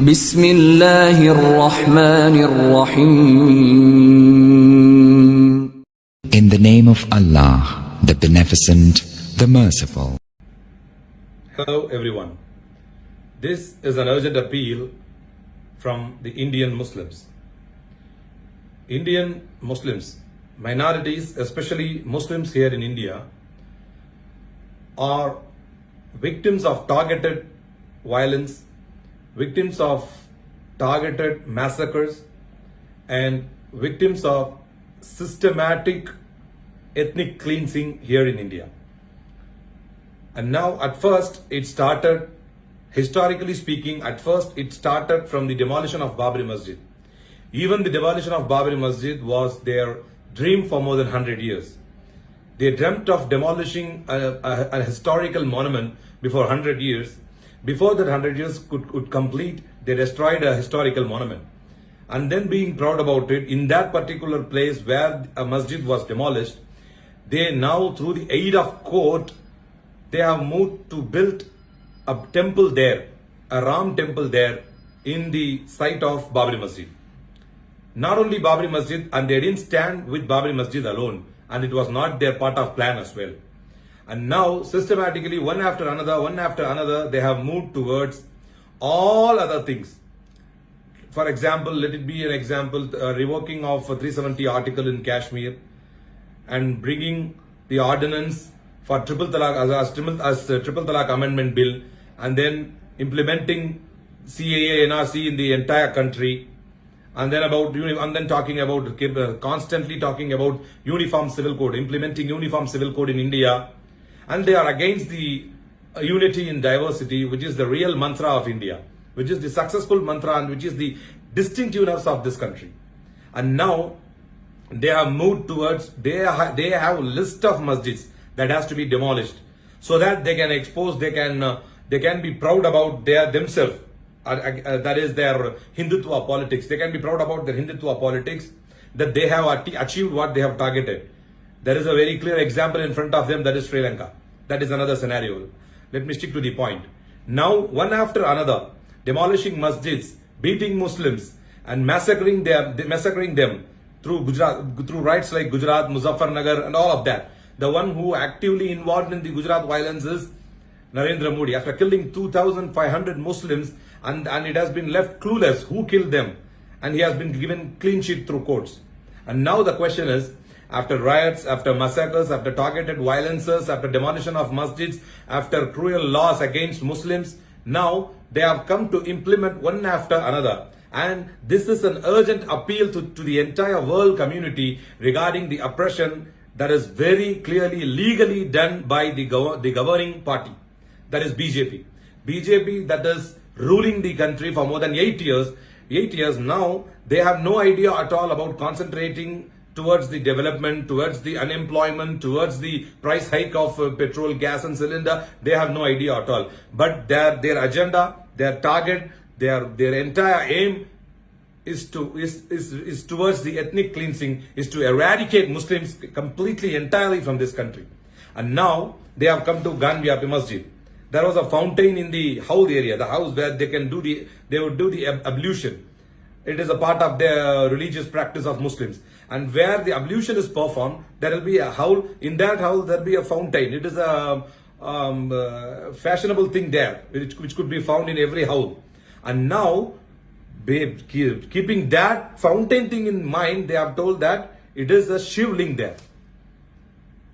بسم الله الرحمن الرحيم. In the name of Allah, the Beneficent, the Merciful. Hello everyone. This is an urgent appeal from the Indian Muslims. Indian Muslims, minorities, especially Muslims here in India, are victims of targeted violence, victims of targeted massacres, and victims of systematic ethnic cleansing here in India. And now, at first, it started, historically speaking, it started from the demolition of Babri Masjid. Even the demolition of Babri Masjid was their dream for more than 100 years. They dreamt of demolishing a historical monument before 100 years. Before that 100 years could complete, they destroyed a historical monument. And then being proud about it, in that particular place where a masjid was demolished, they now, through the aid of court, they have moved to build a temple there, a Ram temple there in the site of Babri Masjid. Not only Babri Masjid, and they didn't stand with Babri Masjid alone, and it was not their part of plan as well. And now, systematically, one after another, they have moved towards all other things. For example, let it be an example, revoking of 370 article in Kashmir and bringing the ordinance for triple talaq as triple talaq amendment bill, and then implementing CAA, NRC in the entire country, and then constantly talking about uniform civil code, implementing uniform civil code in India. And they are against the unity in diversity, which is the real mantra of India, which is the successful mantra and which is the distinctiveness of this country. And now they have moved towards, they have a list of masjids that has to be demolished so that they can expose, they can be proud about themselves. That is their Hindutva politics. They can be proud about their Hindutva politics, that they have achieved what they have targeted. There is a very clear example in front of them, that is Sri Lanka. That is another scenario. Let me stick to the point. Now, one after another, demolishing masjids, beating Muslims, and massacring them through rights like Gujarat, Muzaffarnagar, and all of that. The one who actively involved in the Gujarat violence is Narendra Modi. After killing 2,500 Muslims, and it has been left clueless who killed them, and he has been given clean sheet through courts. And now the question is, after riots, after massacres, after targeted violences, after demolition of masjids, after cruel laws against Muslims, now they have come to implement one after another. And this is an urgent appeal to the entire world community regarding the oppression that is very clearly legally done by the governing party, that is BJP. BJP that is ruling the country for more than 8 years. 8 years now, they have no idea at all about concentrating towards the development, towards the unemployment, towards the price hike of petrol, gas and cylinder. They have no idea at all. But their agenda, their target, their entire aim is towards the ethnic cleansing, is to eradicate Muslims completely, entirely from this country. And now they have come to Ganviapi Masjid. There was a fountain in the house area, the house where they would do the ablution. It is a part of their religious practice of Muslims. And where the ablution is performed, there will be a howl. In that howl, there will be a fountain. It is a fashionable thing there, which could be found in every house. And now, keeping that fountain thing in mind, they have told that it is a shivling there.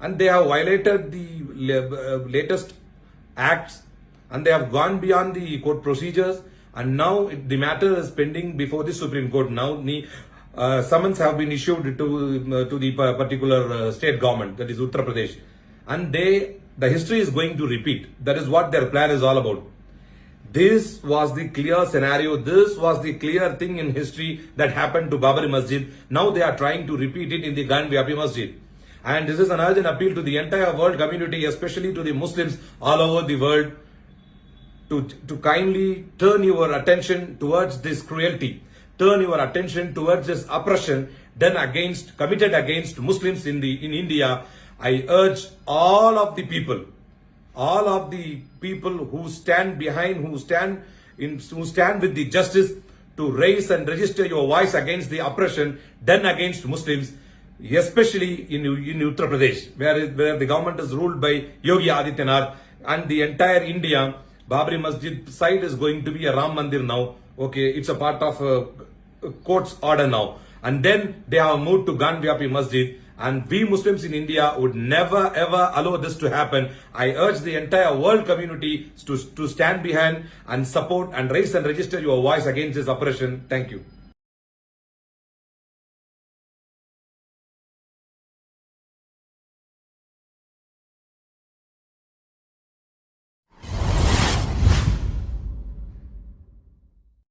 And they have violated the latest acts, and they have gone beyond the court procedures. And now the matter is pending before the Supreme Court. Now summons have been issued to the particular state government, that is Uttar Pradesh. And the history is going to repeat. That is what their plan is all about. This was the clear scenario. This was the clear thing in history that happened to Babri Masjid. Now they are trying to repeat it in the Ganviapi Masjid. And this is an urgent appeal to the entire world community, especially to the Muslims all over the world, to kindly turn your attention towards this cruelty, turn your attention towards this oppression committed against Muslims in India. I urge all of the people who stand who stand with the justice to raise and register your voice against the oppression done against Muslims, especially in Uttar Pradesh, where the government is ruled by Yogi Adityanath, and the entire India. Babri Masjid site is going to be a Ram Mandir now. Okay, it's a part of a court's order now. And then they have moved to Gandhyapi Masjid. And we Muslims in India would never ever allow this to happen. I urge the entire world community to stand behind and support and raise and register your voice against this oppression. Thank you.